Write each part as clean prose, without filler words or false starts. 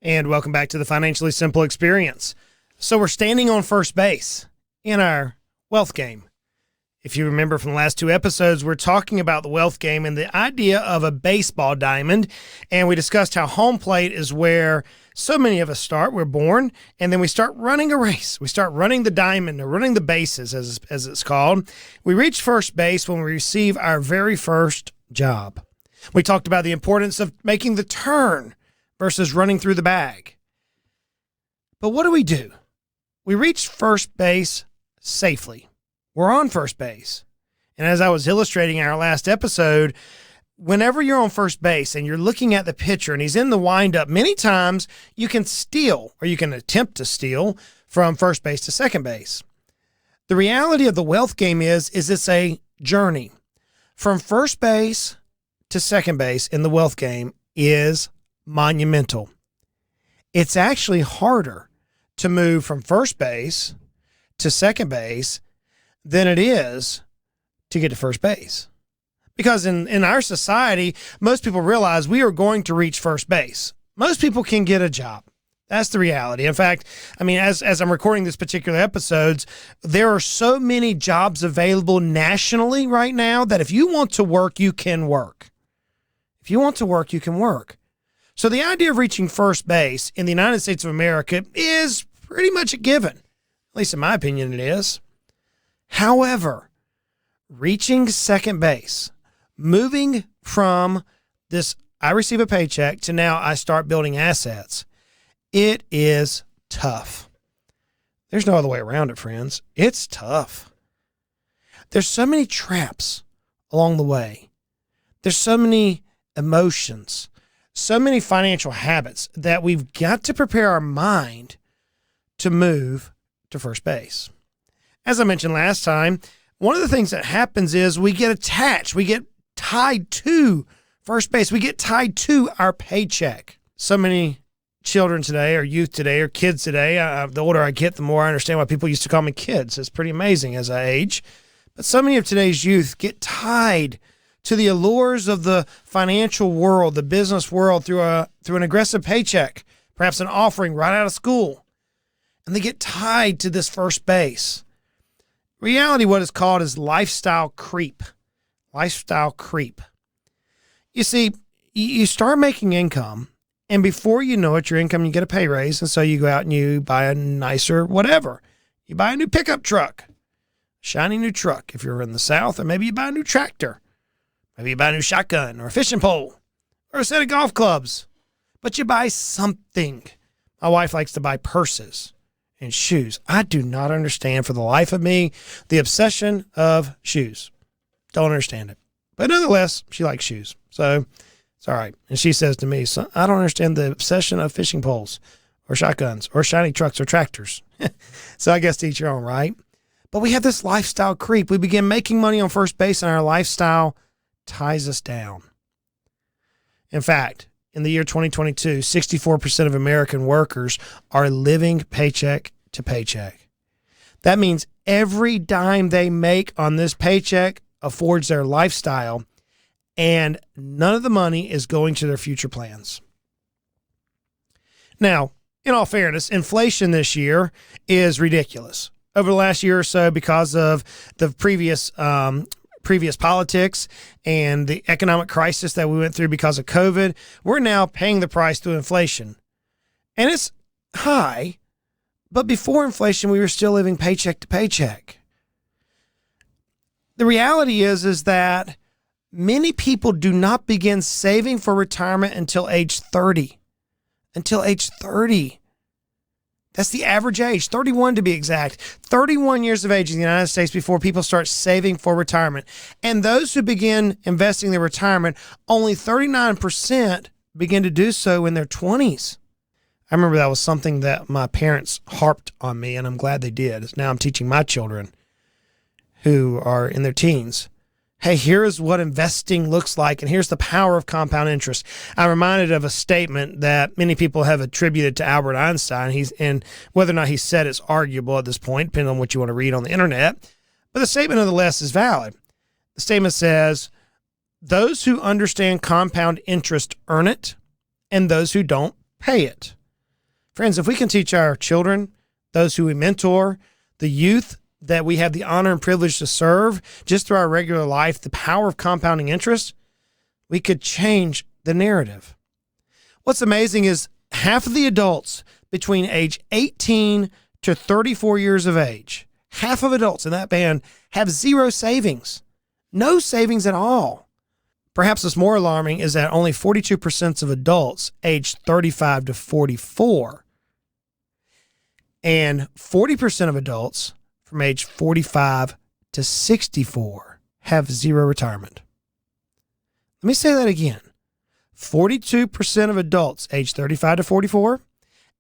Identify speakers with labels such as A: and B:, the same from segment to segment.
A: And welcome back to the Financially Simple Experience. So we're standing on first base in our wealth game. If you remember from the last two episodes, we're talking about the wealth game and the idea of a baseball diamond. And we discussed how home plate is where so many of us start. We're born, and then we start running a race. We start running the diamond, or running the bases, as it's called. We reach first base when we receive our very first job. We talked about the importance of making the turn versus running through the bag. But what do? We reach first base safely. We're on first base. And as I was illustrating in our last episode, whenever you're on first base and you're looking at the pitcher and he's in the windup, many times you can steal, or you can attempt to steal, from first base to second base. The reality of the wealth game is it's a journey. From first base to second base in the wealth game is monumental. It's actually harder to move from first base to second base than it is to get to first base. Because in our society, most people realize we are going to reach first base. Most people can get a job. That's the reality. In fact, I mean, as I'm recording this particular episodes, there are so many jobs available nationally right now that if you want to work, you can work. If you want to work, you can work. So the idea of reaching first base in the United States of America is pretty much a given. At least in my opinion, it is. However, reaching second base, moving from this, I receive a paycheck, to now I start building assets, it is tough. There's no other way around it, friends. It's tough. There's so many traps along the way. There's so many emotions, so many financial habits that we've got to prepare our mind to move to first base. As I mentioned last time, one of the things that happens is we get attached. We get tied to first base. We get tied to our paycheck. So many children today, or youth today, or kids today, the older I get, the more I understand why people used to call me kids. It's pretty amazing as I age. But so many of today's youth get tied to the allures of the financial world, the business world, through an aggressive paycheck, perhaps an offering right out of school. And they get tied to this first base. Reality, what is called, is lifestyle creep. Lifestyle creep. You see, you start making income, and before you know it, your income, you get a pay raise, and so you go out and you buy a nicer whatever. You buy a new pickup truck, shiny new truck if you're in the South, or maybe you buy a new tractor. Maybe you buy a new shotgun, or a fishing pole, or a set of golf clubs. But you buy something. My wife likes to buy purses and shoes. I do not understand, for the life of me, the obsession of shoes. Don't understand it. But nonetheless, she likes shoes. So it's all right. And she says to me, "Son, I don't understand the obsession of fishing poles or shotguns or shiny trucks or tractors." So I guess to each your own, right? But we have this lifestyle creep. We begin making money on first base, and our lifestyle ties us down. In fact, in the year 2022, 64% of American workers are living paycheck to paycheck. That means every dime they make on this paycheck affords their lifestyle, and none of the money is going to their future plans. Now, in all fairness, inflation this year is ridiculous. Over the last year or so, because of the previous politics and the economic crisis that we went through because of COVID, we're now paying the price through inflation. And it's high, but before inflation, we were still living paycheck to paycheck. The reality is that many people do not begin saving for retirement until age 30. Until age 30. That's the average age, 31 to be exact. 31 years of age in the United States before people start saving for retirement. And those who begin investing their retirement, only 39% begin to do so in their 20s. I remember that was something that my parents harped on me, and I'm glad they did. Now I'm teaching my children who are in their teens, hey, here is what investing looks like, and here's the power of compound interest. I'm reminded of a statement that many people have attributed to Albert Einstein. And whether or not he said it's arguable at this point, depending on what you want to read on the internet. But the statement nonetheless is valid. The statement says, those who understand compound interest earn it, and those who don't pay it. Friends, if we can teach our children, those who we mentor, the youth that we have the honor and privilege to serve, just through our regular life, the power of compounding interest, we could change the narrative. What's amazing is half of the adults between age 18 to 34 years of age, half of adults in that band have zero savings, no savings at all. Perhaps what's more alarming is that only 42% of adults aged 35 to 44 and 40% of adults from age 45 to 64 have zero retirement. Let me say that again. 42% of adults aged 35 to 44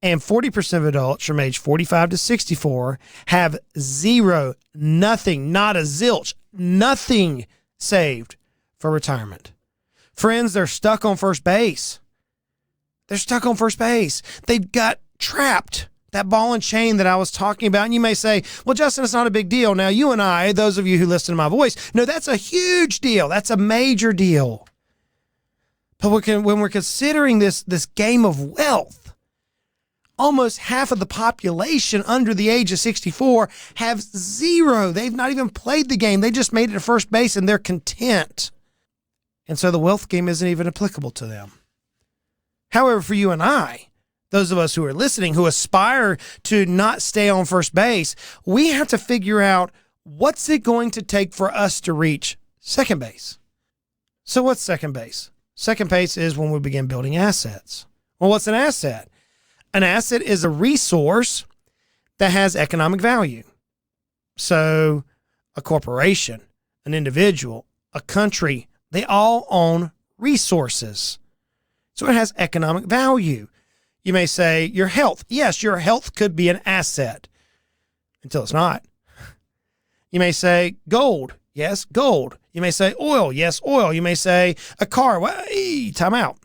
A: and 40% of adults from age 45 to 64 have zero, nothing, not a zilch, nothing saved for retirement. Friends, they're stuck on first base. They're stuck on first base. They've got trapped. That ball and chain that I was talking about. And you may say, well, Justin, it's not a big deal. Now, you and I, those of you who listen to my voice, no, that's a huge deal. That's a major deal. But when we're considering this game of wealth, almost half of the population under the age of 64 have zero. They've not even played the game. They just made it to first base and they're content. And so the wealth game isn't even applicable to them. However, for you and I, those of us who are listening, who aspire to not stay on first base, we have to figure out what's it going to take for us to reach second base. So what's second base? Second base is when we begin building assets. Well, what's an asset? An asset is a resource that has economic value. So a corporation, an individual, a country, they all own resources. So it has economic value. You may say your health. Yes, your health could be an asset until it's not. You may say gold. Yes, gold. You may say oil. Yes, oil. You may say a car. Well, time out.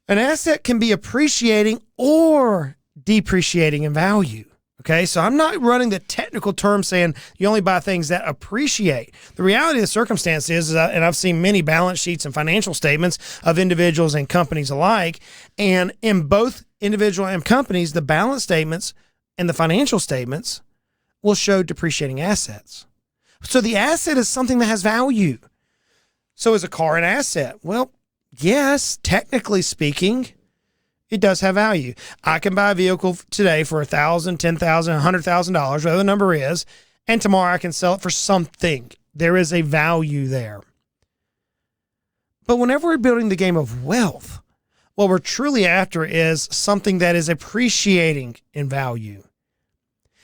A: An asset can be appreciating or depreciating in value. Okay, so I'm not running the technical term saying you only buy things that appreciate. The reality of the circumstance is, and I've seen many balance sheets and financial statements of individuals and companies alike, and in both individual and companies, the balance statements and the financial statements will show depreciating assets. So the asset is something that has value. So is a car an asset? Well, yes, technically speaking, it does have value. I can buy a vehicle today for $1,000, $10,000, $100,000, whatever the number is, and tomorrow I can sell it for something. There is a value there. But whenever we're building the game of wealth, what we're truly after is something that is appreciating in value.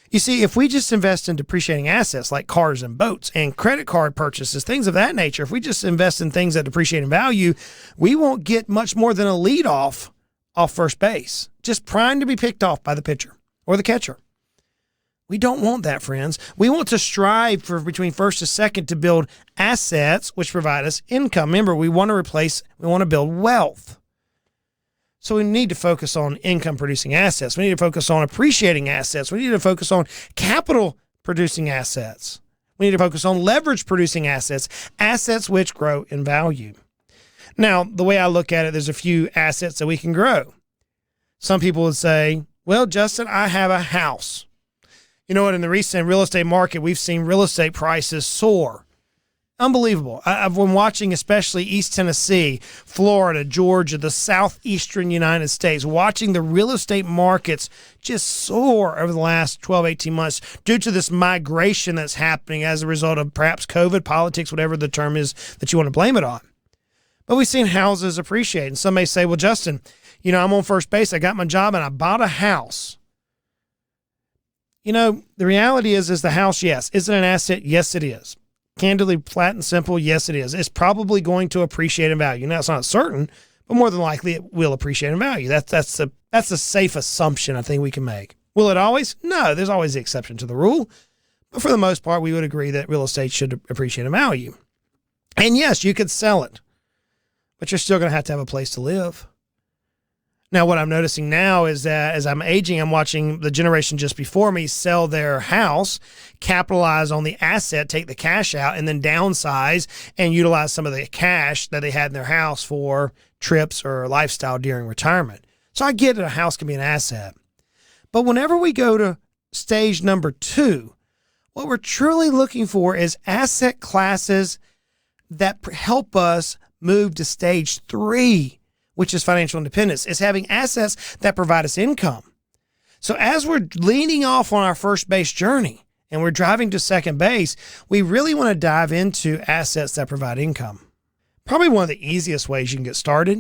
A: You see, if we just invest in depreciating assets like cars and boats and credit card purchases, things of that nature, if we just invest in things that depreciate in value, we won't get much more than a lead off first base, just primed to be picked off by the pitcher or the catcher. We don't want that, friends. We want to strive for between first and second to build assets which provide us income. Remember, we want to build wealth. So we need to focus on income producing assets. We need to focus on appreciating assets. We need to focus on capital producing assets. We need to focus on leverage producing assets, assets which grow in value. Now, the way I look at it, there's a few assets that we can grow. Some people would say, well, Justin, I have a house. You know what? In the recent real estate market, we've seen real estate prices soar. Unbelievable. I've been watching especially East Tennessee, Florida, Georgia, the southeastern United States, watching the real estate markets just soar over the last 12, 18 months due to this migration that's happening as a result of perhaps COVID, politics, whatever the term is that you want to blame it on. But we've seen houses appreciate. And some may say, well, Justin, you know, I'm on first base. I got my job and I bought a house. You know, the reality is the house, yes. Is it an asset? Yes, it is. Candidly, flat and simple, yes, it is. It's probably going to appreciate in value. Now, it's not certain, but more than likely it will appreciate in value. That's a safe assumption I think we can make. Will it always? No, there's always the exception to the rule. But for the most part, we would agree that real estate should appreciate in value. And yes, you could sell it, but you're still going to have a place to live. Now, what I'm noticing now is that as I'm aging, I'm watching the generation just before me sell their house, capitalize on the asset, take the cash out, and then downsize and utilize some of the cash that they had in their house for trips or lifestyle during retirement. So I get it, a house can be an asset. But whenever we go to stage number 2, what we're truly looking for is asset classes that help us move to stage 3, which is financial independence. It's having assets that provide us income. So as we're leaning off on our first base journey and we're driving to second base, we really want to dive into assets that provide income. Probably one of the easiest ways you can get started,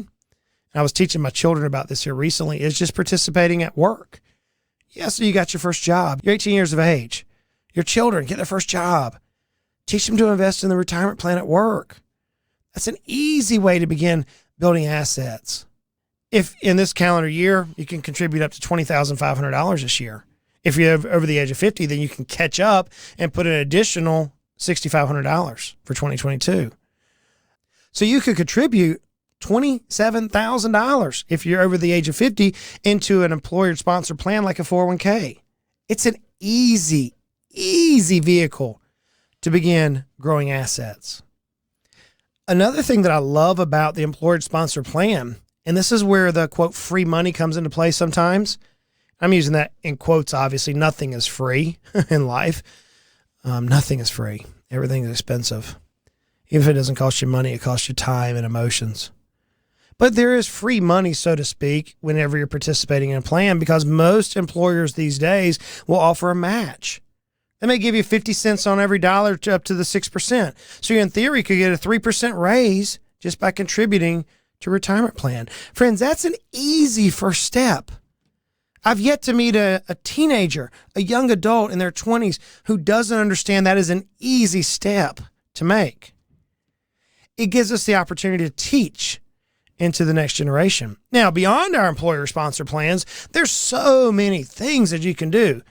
A: and I was teaching my children about this here recently, is just participating at work. Yeah, so you got your first job. You're 18 years of age. Your children get their first job. Teach them to invest in the retirement plan at work. That's an easy way to begin building assets. If in this calendar year, you can contribute up to $20,500 this year. If you're over the age of 50, then you can catch up and put an additional $6,500 for 2022. So you could contribute $27,000 if you're over the age of 50 into an employer-sponsored plan like a 401k. It's an easy vehicle to begin growing assets. Another thing that I love about the employer-sponsored plan, and this is where the, quote, free money comes into play sometimes. I'm using that in quotes, obviously. Nothing is free in life. Nothing is free. Everything is expensive. Even if it doesn't cost you money, it costs you time and emotions. But there is free money, so to speak, whenever you're participating in a plan, because most employers these days will offer a match. They may give you 50 cents on every dollar to up to the 6%. So you, in theory, could get a 3% raise just by contributing to a retirement plan. Friends, that's an easy first step. I've yet to meet a teenager, a young adult in their 20s who doesn't understand that is an easy step to make. It gives us the opportunity to teach into the next generation. Now, beyond our employer-sponsored plans, there's so many things that you can do.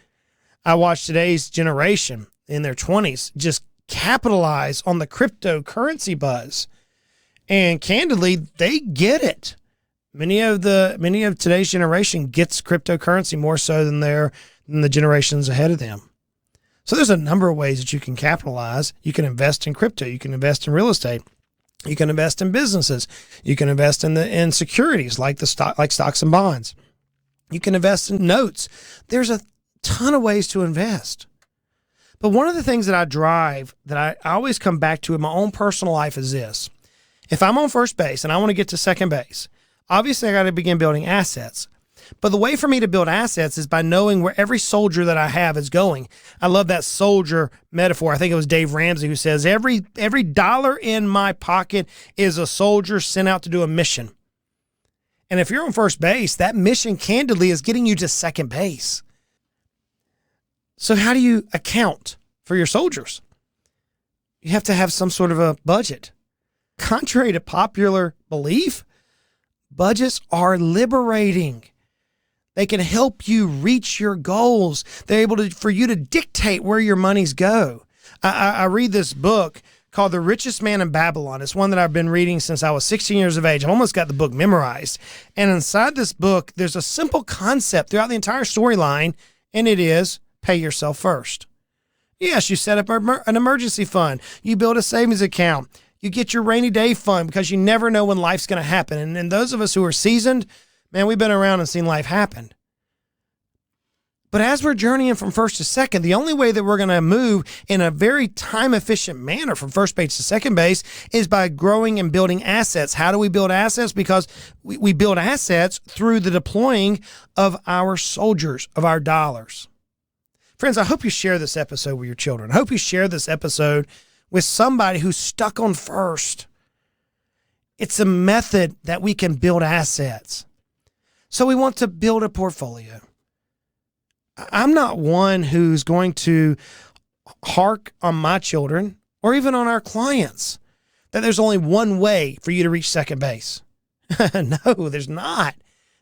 A: I watched today's generation in their 20s just capitalize on the cryptocurrency buzz. And candidly, they get it. Many of today's generation gets cryptocurrency more so than the generations ahead of them. So there's a number of ways that you can capitalize. You can invest in crypto. You can invest in real estate. You can invest in businesses. You can invest in securities like stocks and bonds. You can invest in notes. There's a ton of ways to invest. But one of the things that I drive, that I always come back to in my own personal life, is this. If I'm on first base and I want to get to second base, obviously I got to begin building assets. But the way for me to build assets is by knowing where every soldier that I have is going. I love that soldier metaphor. I think it was Dave Ramsey who says, every dollar in my pocket is a soldier sent out to do a mission. And if you're on first base, that mission candidly is getting you to second base. So how do you account for your soldiers? You have to have some sort of a budget. Contrary to popular belief, budgets are liberating. They can help you reach your goals. They're able for you to dictate where your monies go. I read this book called The Richest Man in Babylon. It's one that I've been reading since I was 16 years of age. I've almost got the book memorized. And inside this book, there's a simple concept throughout the entire storyline, and it is pay yourself first. Yes, you set up an emergency fund. You build a savings account. You get your rainy day fund because you never know when life's going to happen. And those of us who are seasoned, man, we've been around and seen life happen. But as we're journeying from first to second, the only way that we're going to move in a very time-efficient manner from first base to second base is by growing and building assets. How do we build assets? Because we build assets through the deploying of our soldiers, of our dollars. Friends, I hope you share this episode with your children. I hope you share this episode with somebody who's stuck on first. It's a method that we can build assets. So we want to build a portfolio. I'm not one who's going to hark on my children or even on our clients that there's only one way for you to reach second base. No, there's not.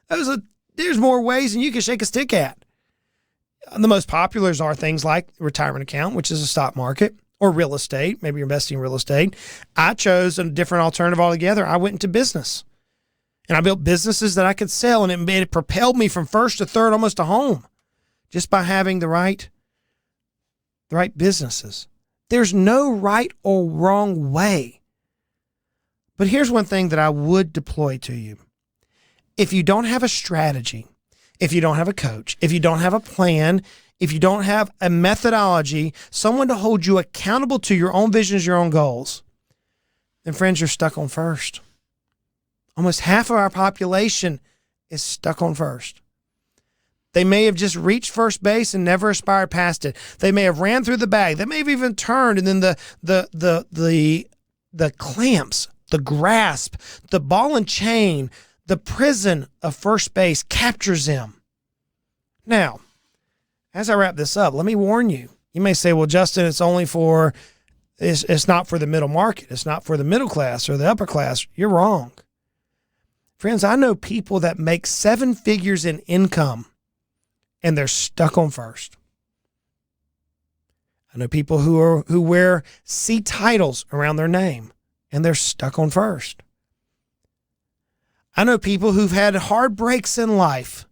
A: There's more ways than you can shake a stick at. The most popular are things like retirement account, which is a stock market, or real estate. Maybe you're investing in real estate. I chose a different alternative altogether. I went into business, and I built businesses that I could sell, and it propelled me from first to third, almost to home, just by having the right businesses. There's no right or wrong way. But here's one thing that I would deploy to you. If you don't have a strategy, if you don't have a coach, if you don't have a plan, if you don't have a methodology, someone to hold you accountable to your own visions, your own goals, then friends, you're stuck on first. Almost half of our population is stuck on first. They may have just reached first base and never aspired past it. They may have ran through the bag. They may have even turned, and then the clamps, the grasp, the ball and chain, the prison of first base captures them. Now, as I wrap this up, let me warn you. You may say, well, Justin, it's not for the middle market. It's not for the middle class or the upper class. You're wrong. Friends, I know people that make 7 figures in income and they're stuck on first. I know people who wear C titles around their name and they're stuck on first. I know people who've had hard breaks in life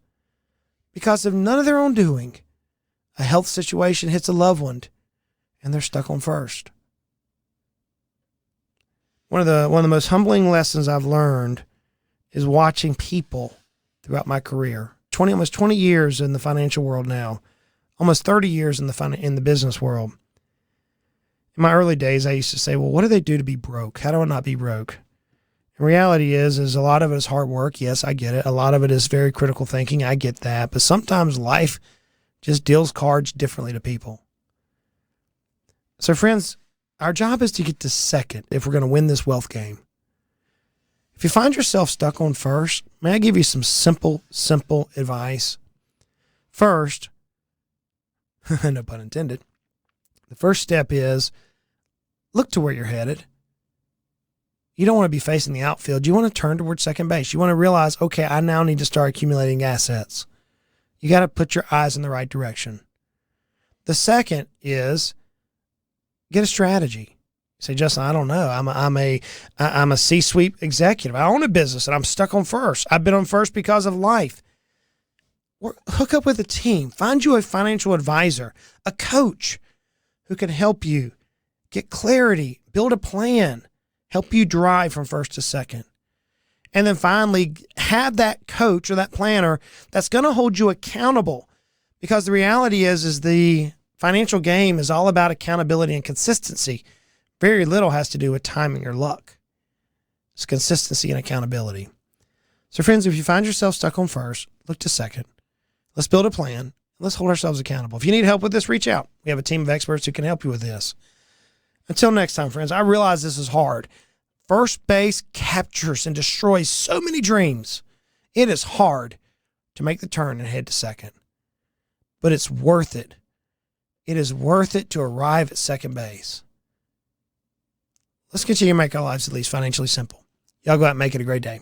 A: because of none of their own doing. A health situation hits a loved one and they're stuck on first. One of the most humbling lessons I've learned is watching people throughout my career. Almost 20 years in the financial world now, almost 30 years in the business world. In my early days, I used to say, well, what do they do to be broke? How do I not be broke? The reality is a lot of it is hard work. Yes, I get it. A lot of it is very critical thinking. I get that. But sometimes life just deals cards differently to people. So friends, our job is to get to second if we're going to win this wealth game. If you find yourself stuck on first, may I give you some simple advice? First, no pun intended, the first step is look to where you're headed. You don't want to be facing the outfield. You want to turn towards second base. You want to realize, okay, I now need to start accumulating assets. You got to put your eyes in the right direction. The second is get a strategy. Say, Justin, I don't know. I'm a C-suite executive. I own a business and I'm stuck on first. I've been on first because of life. Hook up with a team. Find you a financial advisor, a coach who can help you get clarity, build a plan, help you drive from first to second. And then finally, have that coach or that planner that's going to hold you accountable, because the reality is the financial game is all about accountability and consistency. Very little has to do with timing or luck. It's consistency and accountability. So friends, if you find yourself stuck on first, look to second. Let's build a plan. Let's hold ourselves accountable. If you need help with this, reach out. We have a team of experts who can help you with this. Until next time, friends, I realize this is hard. First base captures and destroys so many dreams. It is hard to make the turn and head to second. But it's worth it. It is worth it to arrive at second base. Let's continue to make our lives at least financially simple. Y'all go out and make it a great day.